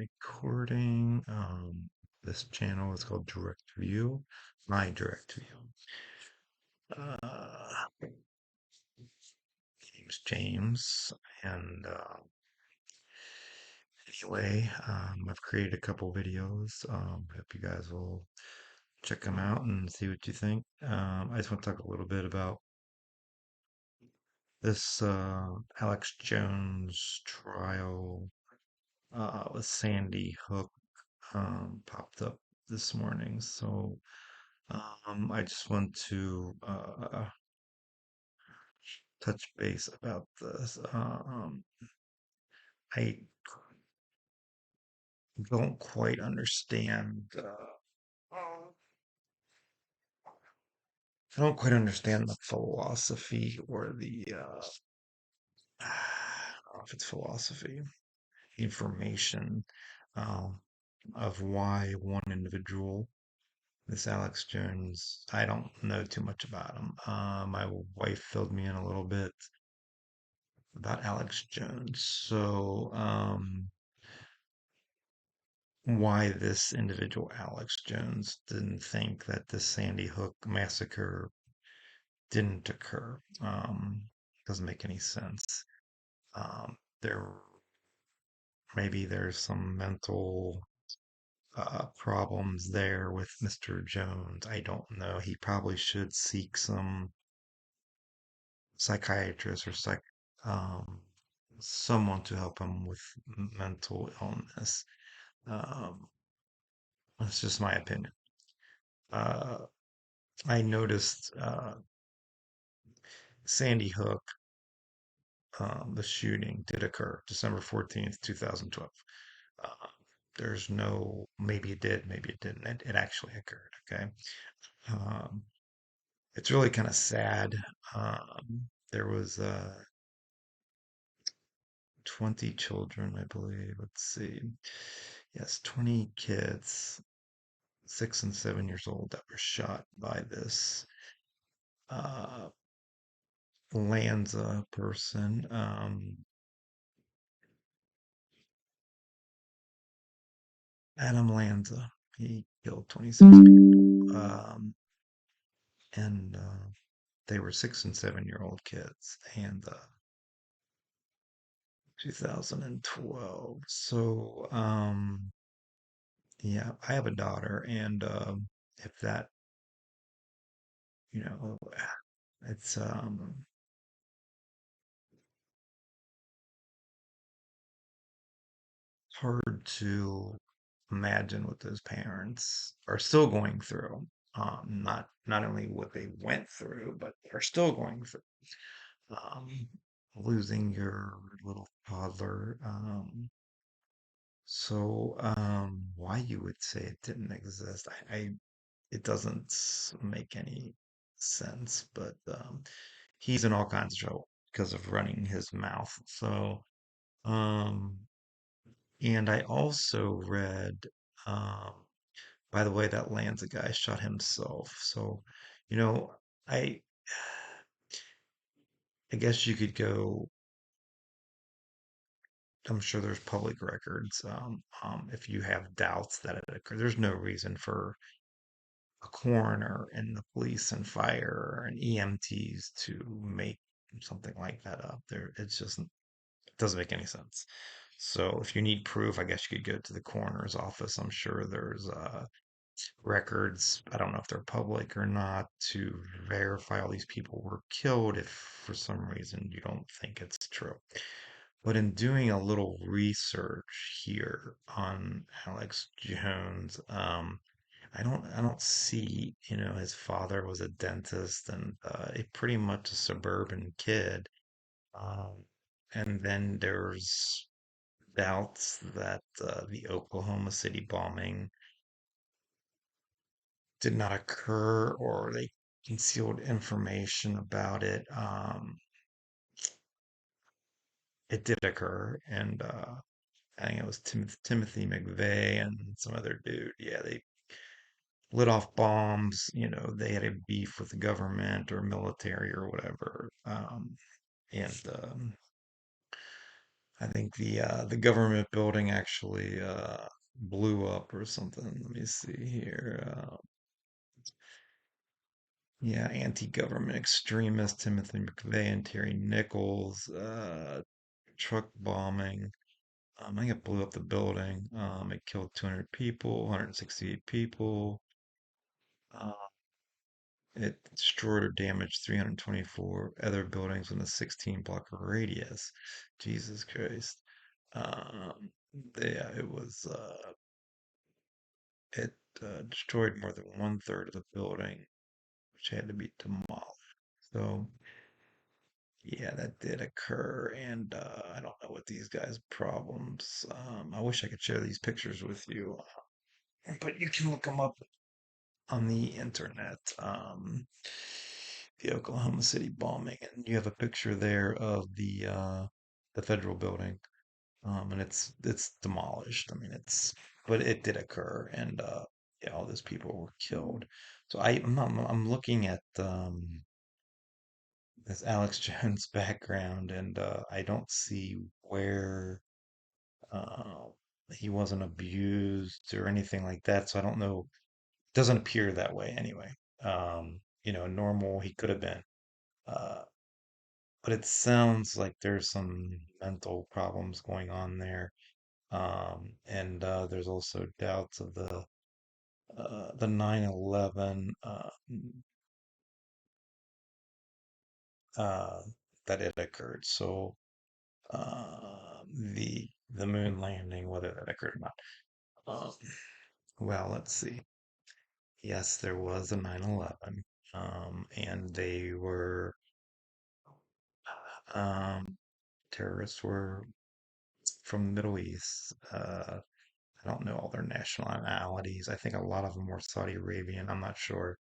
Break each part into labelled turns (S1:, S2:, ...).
S1: recording. This channel is called Direct View, my Direct View. Name's James, and anyway, I've created a couple videos. Hope you guys will check them out and see what you think. I just want to talk a little bit about this Alex Jones trial with Sandy Hook popped up this morning. So I just want to touch base about this. I don't quite understand. I don't quite understand the philosophy or the. I don't know if it's philosophy, information um, of why one individual, this Alex Jones, I don't know too much about him. My wife filled me in a little bit about Alex Jones. So, why this individual, Alex Jones, didn't think that the Sandy Hook massacre didn't occur. Doesn't make any sense. There, maybe there's some mental problems there with Mr. Jones. I don't know. He probably should seek some psychiatrist or um, someone to help him with mental illness. Um, that's just my opinion. Uh, I noticed Sandy Hook, the shooting did occur December 14th, 2012. Uh, there's no, maybe it did, maybe it didn't. It actually occurred. Okay. Um, it's really kind of sad. There was 20 children, I believe. Let's see. Yes, 20 kids, 6 and 7 years old, that were shot by this uh, Lanza person. Adam Lanza. He killed 26 people. And they were 6 and 7 year old kids. And 2012. So, yeah, I have a daughter, and if that, you know, it's hard to imagine what those parents are still going through. Not only what they went through, but are still going through. Um, losing your little toddler. Why you would say it didn't exist? It doesn't make any sense. But he's in all kinds of trouble because of running his mouth. So, um, and I also read, um, by the way, that Lanza guy shot himself. So, you know, I I guess you could go. I'm sure there's public records. If you have doubts that it occurred, there's no reason for a coroner and the police and fire and EMTs to make something like that up. It's just it doesn't make any sense. So if you need proof, I guess you could go to the coroner's office. I'm sure there's records. I don't know if they're public or not to verify all these people were killed if for some reason you don't think it's true. But in doing a little research here on Alex Jones, I don't see, his father was a dentist and a pretty much a suburban kid. Um, and then there's doubts that the Oklahoma City bombing did not occur or they concealed information about it. It did occur, and I think it was Timothy McVeigh and some other dude. Yeah, they lit off bombs. They had a beef with the government or military or whatever. And I think the government building actually blew up or something. Let me see here. Yeah, anti-government extremist Timothy McVeigh and Terry Nichols, truck bombing. I think it blew up the building. It killed 200 people, 168 people. Uh, it destroyed or damaged 324 other buildings in a 16 block radius. Jesus Christ. Um, yeah, it destroyed more than one third of the building, which had to be demolished. So, yeah, that did occur, and I don't know what these guys' problems. I wish I could share these pictures with you, but you can look them up on the internet. The Oklahoma City bombing, and you have a picture there of the federal building, and it's demolished. I mean, but it did occur, and yeah, all those people were killed. So I'm looking at this Alex Jones background, and I don't see where uh, he wasn't abused or anything like that. So I don't know. Doesn't appear that way anyway. Normal he could have been. Uh, but it sounds like there's some mental problems going on there. And there's also doubts of the 9/11 uh, that it occurred. So the moon landing, whether that occurred or not. Um, well, let's see. Yes, there was a 9/11, and they were terrorists were from the Middle East. I don't know all their nationalities. I think a lot of them were Saudi Arabian. I'm not sure.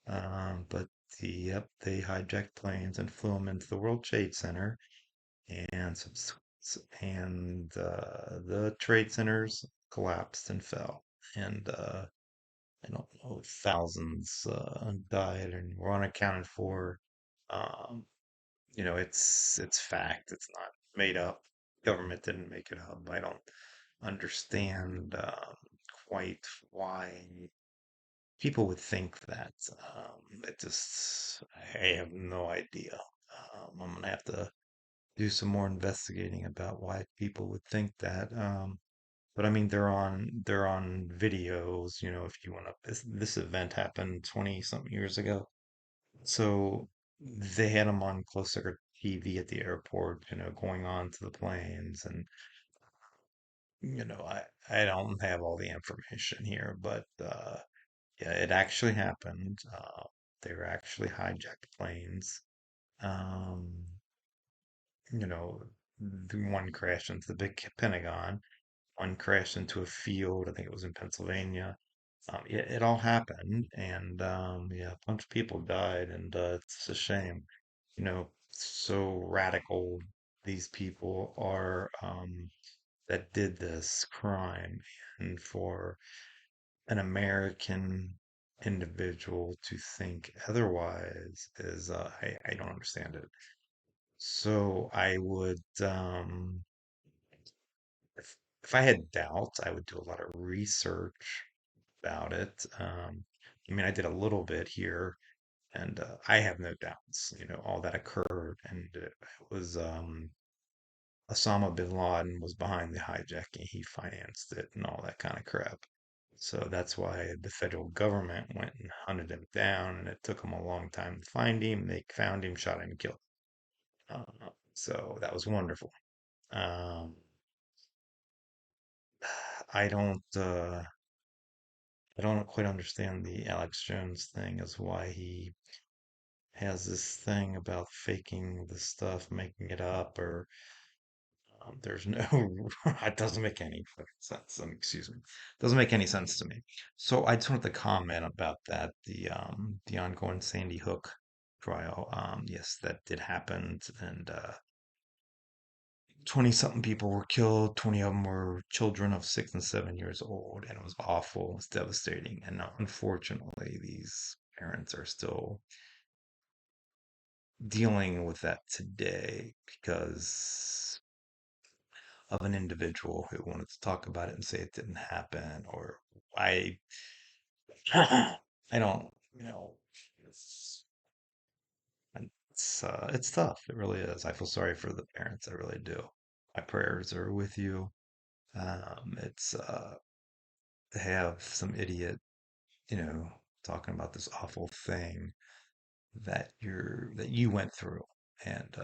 S1: But yep, they hijacked planes and flew them into the World Trade Center, and the trade centers collapsed and fell, and I don't know, thousands died and were unaccounted for. Um, it's fact. It's not made up. Government didn't make it up. I don't understand quite why people would think that. I have no idea. I'm gonna have to do some more investigating about why people would think that. But I mean, they're on videos. If you want to, this event happened 20 something years ago, so they had them on close circuit TV at the airport. Going on to the planes, and I don't have all the information here, but yeah, it actually happened. They were actually hijacked planes. Um, the one crashed into the big Pentagon. One crashed into a field. I think it was in Pennsylvania. It all happened, and yeah, a bunch of people died, and it's a shame. So radical these people are that did this crime, and for an American individual to think otherwise is I don't understand it. So I would if I had doubts, I would do a lot of research about it. I mean, I did a little bit here, and I have no doubts. All that occurred, and it was Osama bin Laden was behind the hijacking. He financed it and all that kind of crap. So that's why the federal government went and hunted him down, and it took them a long time to find him. They found him, shot him, and killed him. So that was wonderful. Um, I don't, uh, I don't quite understand the Alex Jones thing, as why he has this thing about faking the stuff, making it up, or there's no, it doesn't make any sense. Excuse me, doesn't make any sense to me. So I just wanted to comment about that, the ongoing Sandy Hook trial. Yes, that did happen, and 20 something people were killed. 20 of them were children of 6 and 7 years old, and it was awful. It was devastating, and unfortunately, these parents are still dealing with that today because of an individual who wanted to talk about it and say it didn't happen, or I, I don't, you know, it's, it's tough. It really is. I feel sorry for the parents. I really do. My prayers are with you. It's to have some idiot, you know, talking about this awful thing that you went through, and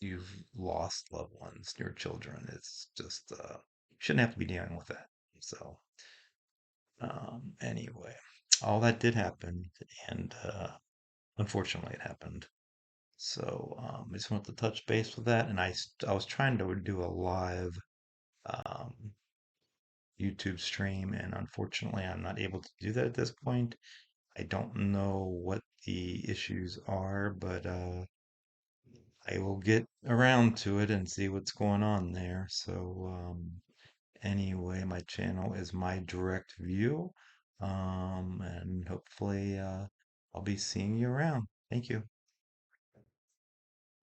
S1: you've lost loved ones, your children. It's just you shouldn't have to be dealing with that. So anyway, all that did happen, and unfortunately, it happened. So I just wanted to touch base with that, and I was trying to do a live um, YouTube stream, and unfortunately, I'm not able to do that at this point. I don't know what the issues are, but I will get around to it and see what's going on there. So anyway, my channel is My Direct View, and hopefully I'll be seeing you around. Thank you.